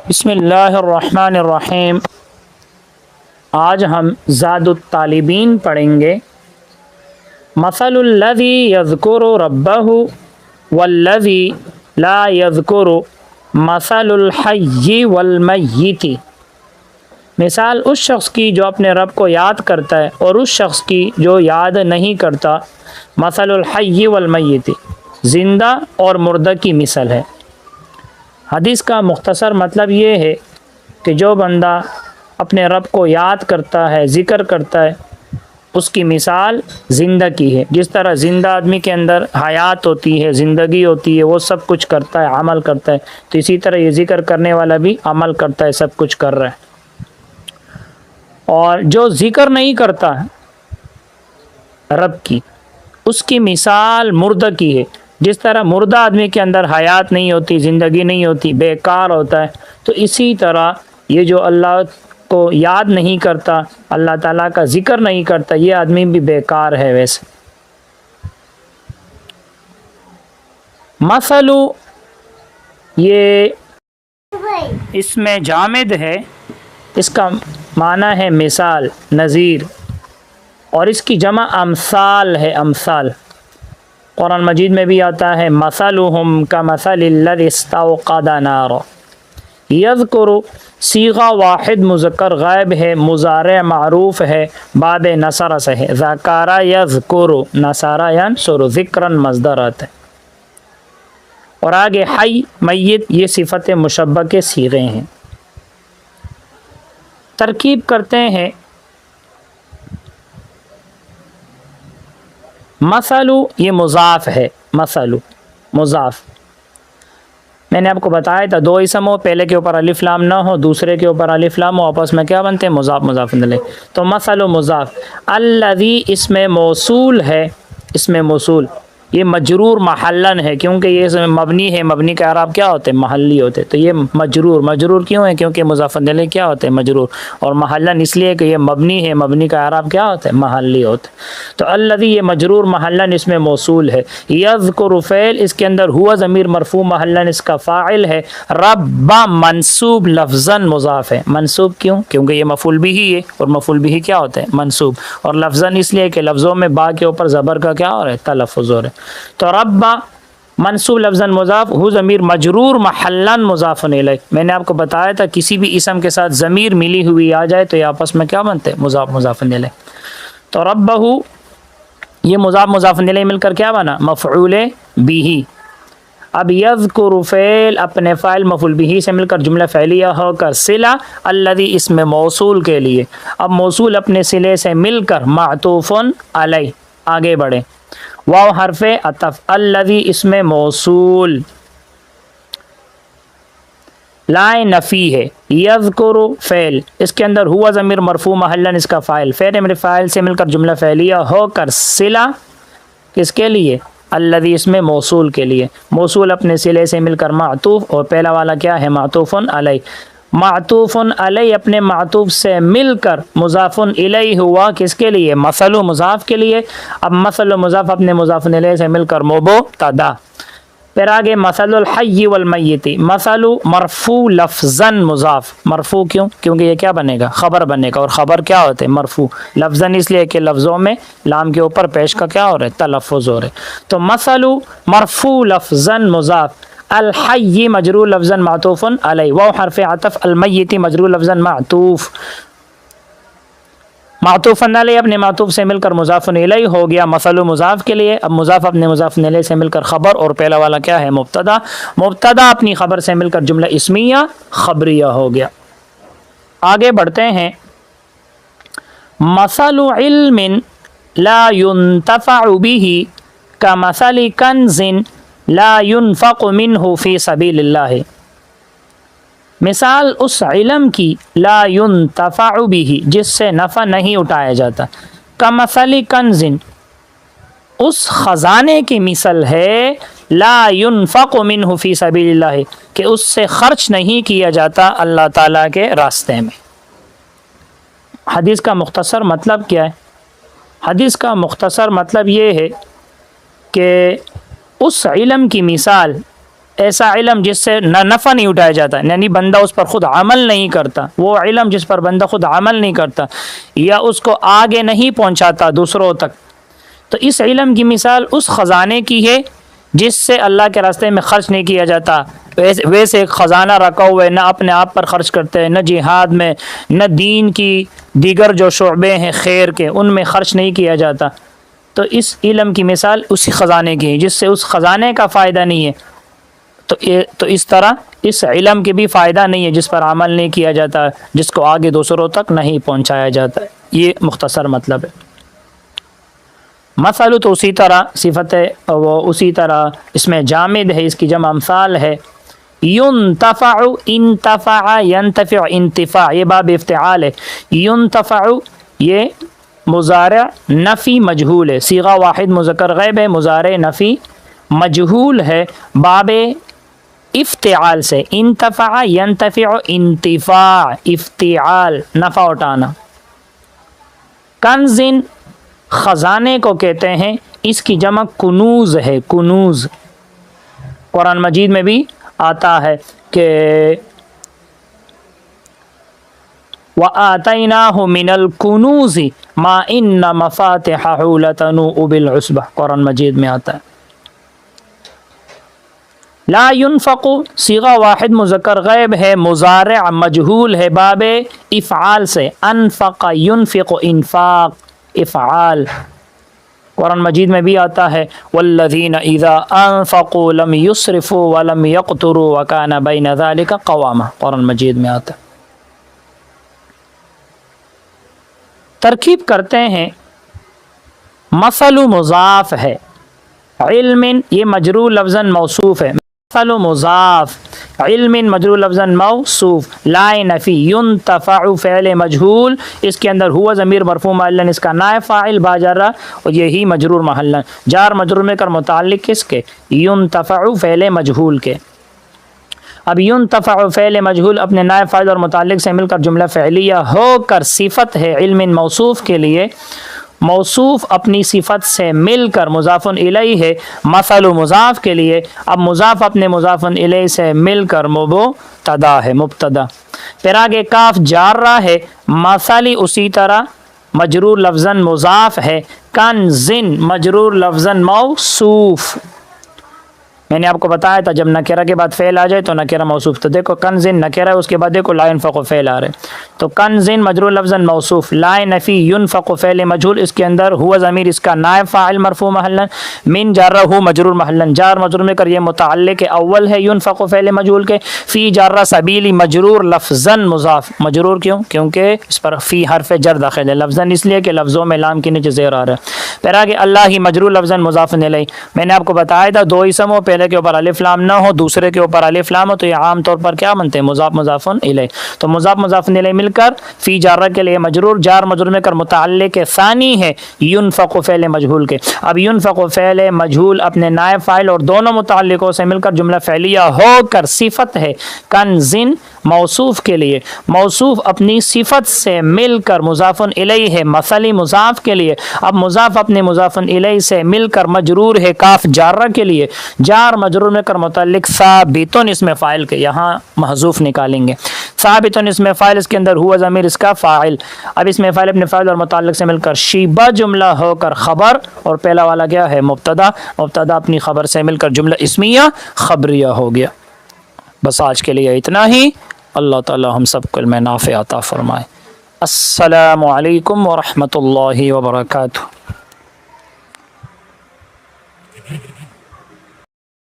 بسم اللہ الرحمن الرحیم۔ آج ہم زاد الطالبین پڑھیں گے۔ مثل الذی یذکر ربہ والذی لا یذکر مثل الحی والمیت۔ مثال اس شخص کی جو اپنے رب کو یاد کرتا ہے اور اس شخص کی جو یاد نہیں کرتا۔ مثل الحی والمیت، زندہ اور مردہ کی مثل ہے۔ حدیث کا مختصر مطلب یہ ہے کہ جو بندہ اپنے رب کو یاد کرتا ہے، ذکر کرتا ہے، اس کی مثال زندہ کی ہے۔ جس طرح زندہ آدمی کے اندر حیات ہوتی ہے، زندگی ہوتی ہے، وہ سب کچھ کرتا ہے، عمل کرتا ہے، تو اسی طرح یہ ذکر کرنے والا بھی عمل کرتا ہے، سب کچھ کر رہا ہے۔ اور جو ذکر نہیں کرتا رب کی، اس کی مثال مردہ کی ہے۔ جس طرح مردہ آدمی کے اندر حیات نہیں ہوتی، زندگی نہیں ہوتی، بیکار ہوتا ہے، تو اسی طرح یہ جو اللہ کو یاد نہیں کرتا، اللہ تعالیٰ کا ذکر نہیں کرتا، یہ آدمی بھی بیکار ہے۔ ویسے مثل یہ اس میں جامد ہے، اس کا معنی ہے مثال، نظیر، اور اس کی جمع امثال ہے، امثال۔ قرآن مجید میں بھی آتا ہے مثلہم کمثل الذی استوقد نارا۔ یذکر صیغہ واحد مذکر غائب ہے، مضارع معروف ہے، باب نصر سے ہے۔ ذکر یذکر، نصر ینصر، ذکرن مصدر آتا ہے۔ اور آگے حی، میت، یہ صفت مشبہ کے صیغے ہیں۔ ترکیب کرتے ہیں۔ مثل یہ مضاف ہے، مثل مضاف۔ میں نے آپ کو بتایا تھا دو اسم ہو، پہلے کے اوپر الف لام نہ ہو، دوسرے کے اوپر الف لام ہو، آپس میں کیا بنتے ہیں؟ مضاف، مضاف الیہ۔ تو مثل مضاف، الذی اس میں موصول ہے، اس میں موصول، یہ مجرور محلن ہے، کیونکہ یہ اس میں مبنی ہے، مبنی کا اعراب کیا ہوتے ہیں؟ محلی ہوتے۔ تو یہ مجرور، مجرور کیوں ہے؟ کیونکہ مضاف الیہ کیا ہوتے ہیں؟ مجرور، اور محلن اس لیے کہ یہ مبنی ہے، مبنی کا اعراب کیا ہوتا ہے؟ محلی ہوتے۔ تو الذی یہ مجرور محلن اس میں موصول ہے۔ یذکر فعل، اس کے اندر ہوا ضمیر مرفوع محلن اس کا فاعل ہے۔ رب منصوب لفظاً مضاف ہے۔ منصوب کیوں؟ کیونکہ یہ مفعول بھی ہے، اور مفعول بھی کیا ہوتا ہے؟ منصوب، اور لفظاً اس لیے کہ لفظوں میں با کے اوپر زبر کا کیا ہو رہا ہے؟ تلفظ ہو رہا ہے۔ تو رب منصوب لفظاً مضاف، ہو ضمیر مجرور محلاً مضاف الیہ۔ میں نے آپ کو بتایا تھا کسی بھی اسم کے ساتھ ضمیر ملی ہوئی آ جائے تو یہ آپس میں کیا بنتے ہیں؟ مضاف، مضاف الیہ۔ تو ربہ یہ مضاف، مضاف الیہ مل کر کیا بنا؟ مفعول بہ۔ اب یذکر فعل اپنے فاعل مفعول بہ سے مل کر جملہ فعلیہ ہو کر صلہ الذی اس میں موصول کے لیے۔ اب موصول اپنے صلے سے مل کر معطوف علیہ، آگے بڑھیں۔ واو حرف عطف، الذی اس میں موصول، لائے نفی ہے۔ یذکر فعل، اس کے اندر ہوا ضمیر مرفوع محلن اس کا فاعل، فعل امر فاعل سے مل کر جملہ فعلیہ ہو کر صلہ کس کے لیے؟ الذی اس میں موصول کے لیے۔ موصول اپنے صلے سے مل کر معطوف، اور پہلا والا کیا ہے؟ معطوف علیہ۔ معطوف علیہ اپنے معطوف سے مل کر مضاف الیہ ہوا کس کے لیے؟ مثل مضاف کے لیے۔ اب مثل مضاف اپنے مضاف الیہ سے مل کر مبتدا۔ پھر آگے مثل الحی والمیت، مثل مرفوع لفظاً مضاف، مرفوع کیوں؟ کیونکہ یہ کیا بنے گا؟ خبر بنے گا، اور خبر کیا ہوتے ہیں؟ مرفوع، لفظاً اس لیے کہ لفظوں میں لام کے اوپر پیش کا کیا ہو رہا ہے؟ تلفظ ہو رہا ہے۔ تو مثل مرفوع لفظاً مضاف، الحی مجرور لفظاً معطوف علیہ، واو حرف عطف، المیت مجرور لفظاً معطوف، معطوف علیہ اپنے معطوف سے مل کر مضاف الیہ ہو گیا مثل مضاف کے لیے۔ اب مضاف اپنے مضاف الیہ سے مل کر خبر، اور پہلا والا کیا ہے؟ مبتدا۔ مبتدا اپنی خبر سے مل کر جملہ اسمیہ خبریہ ہو گیا۔ آگے بڑھتے ہیں۔ مثل علم لا ينتفع به كمثل کنز لا ينفق منه فی سبیل اللہ۔ مثال اس علم کی لا ينتفع به جس سے نفع نہیں اٹھایا جاتا، کمثل کنز اس خزانے کی مثل ہے، لا ينفق منه فی سبیل اللہ کہ اس سے خرچ نہیں کیا جاتا اللہ تعالیٰ کے راستے میں۔ حدیث کا مختصر مطلب کیا ہے؟ حدیث کا مختصر مطلب یہ ہے کہ اس علم کی مثال ایسا علم جس سے نہ نفع نہیں اٹھایا جاتا، یعنی بندہ اس پر خود عمل نہیں کرتا، وہ علم جس پر بندہ خود عمل نہیں کرتا یا اس کو آگے نہیں پہنچاتا دوسروں تک، تو اس علم کی مثال اس خزانے کی ہے جس سے اللہ کے راستے میں خرچ نہیں کیا جاتا۔ ویسے ایک خزانہ رکھا ہوا ہے، نہ اپنے آپ پر خرچ کرتے ہیں، نہ جہاد میں، نہ دین کی دیگر جو شعبے ہیں خیر کے ان میں خرچ نہیں کیا جاتا، تو اس علم کی مثال اسی خزانے کی ہے جس سے اس خزانے کا فائدہ نہیں ہے، تو اس طرح اس علم کے بھی فائدہ نہیں ہے جس پر عمل نہیں کیا جاتا، جس کو آگے دوسروں تک نہیں پہنچایا جاتا۔ یہ مختصر مطلب ہے۔ مثل تو اسی طرح صفت ہے، وہ اسی طرح اس میں جامد ہے، اس کی جمع امثال ہے۔ ينتفع انتفع ينتفع انتفاع، یہ باب افتعال ہے۔ ينتفع یہ مضارع نفی مجہول ہے، صیغہ واحد مذکر غیب ہے، مضارع نفی مجہول ہے باب افتعال سے۔ انتفع ينتفع انتفاع، افتعال نفع اٹھانا۔ کنزن خزانے کو کہتے ہیں، اس کی جمع کنوز ہے، کنوز۔ قرآن مجید میں بھی آتا ہے کہ وَآتَيْنَاهُ مِنَ الْكُنُوزِ مَا إِنَّ مَفَاتِحَهُ لَتَنُوءُ بِالْعُصْبَةِ، قرآن مجید میں آتا ہے۔ لا ينفق صیغہ واحد مذکر غیب ہے، مضارع مجہول ہے باب افعال سے۔ انفق ينفق انفاق، افعال۔ قرآن مجید میں بھی آتا ہے والذین اذا انفقوا لم یسرفوا ولم یقتروا وکان بین ذلک قواما، قرآن مجید میں آتا ہے۔ ترکیب کرتے ہیں، مثل مضاف ہے، علم یہ مجرور لفظاً موصوف ہے، مثل مضاف، علم مجرور لفظاً موصوف، لا نفی، ينتفع فعل مجہول، اس کے اندر ہوا ضمیر مرفوع محلاً اس کا نائب فاعل باجرہ، اور یہی مجرور محلاً، جار مجرور میں کر متعلق کس کے؟ ينتفع فعل مجہول کے۔ اب ينتفع فعل مجہول اپنے نائب فاعل اور متعلق سے مل کر جملہ فعلیہ ہو کر صفت ہے علم موصوف کے لیے، موصوف اپنی صفت سے مل کر مضاف الیہ ہے، مثل مضاف کے لیے، اب مضاف اپنے مضاف الیہ سے مل کر مبتدا ہے، مبتدا۔ پھر آگے کاف جارہ ہے، مثلی اسی طرح مجرور لفظاً مضاف ہے، کنزن مجرور لفظاً موصوف۔ میں نے آپ کو بتایا تھا جب نکرہ کے بعد فعل آ جائے تو نکرہ موصوف، تو دیکھو کنزن نکرہ ہے، اس کے بعد دیکھو لا ينفق فعل آ رہے، تو کنزن مجرور لفظاً موصوف، لا نفی ينفق فعل مجہول، اس کے اندر ہوا ضمیر اس کا نائب فاعل مرفوع محلاً، من جارہ ہو مجرور محلاً، جار مجرور میں کر یہ متعلق اول ہے ينفق فعل مجہول کے، فی جارہ سبیلی مجرور لفظاً مضاف، مجرور کیوں؟ کیونکہ اس پر فی حرف جر داخل ہے، لفظاً اس لیے کہ لفظوں میں لام کے نیچے زیر آ رہا ہے۔ پھر آگے اللہ ہی مجرور لفظاً مضاف الیہ، میں نے آپ کو بتایا تھا دو اسم ہو، پہلے کے اوپر الف لام نہ ہو، دوسرے کے اوپر الف لام ہو، تو یہ عام طور پر کیا بنتے ہیں؟ مضاف مضاف الیہ، تو مضاف مضاف الیہ مل کر فی جارہ کے لیے مجرور، جار مجرور میں کر متعلق ثانی ہے ينفق فعل مجہول کے۔ اب ينفق فعل مجہول اپنے نائب فاعل اور دونوں متعلقوں سے مل کر جملہ فعلیہ ہو کر صفت ہے کنزن موصوف کے لیے، موصوف اپنی صفت سے مل کر مضاف الیہ ہے، مثلی مضاف کے لیے، اب مضاف اپنے مضاف الیہ سے مل کر مجرور ہے کاف جارہ کے لیے، جار مجرور میں کر متعلق ثابتن اسم فاعل کے، یہاں محذوف نکالیں گے، ثابتن اسم فاعل، اس کے اندر ہوا ضمیر اس کا فاعل، اب اسم فاعل اپنے فاعل اور متعلق سے مل کر شیبہ جملہ ہو کر خبر، اور پہلا والا کیا ہے؟ مبتدا، مبتدا اپنی خبر سے مل کر جملہ اسمیہ خبریہ ہو گیا۔ بس آج کے لیے اتنا ہی، اللہ تعالی ہم سب کو علم نافع عطا فرمائے۔ السلام علیکم ورحمۃ اللہ وبرکاتہ۔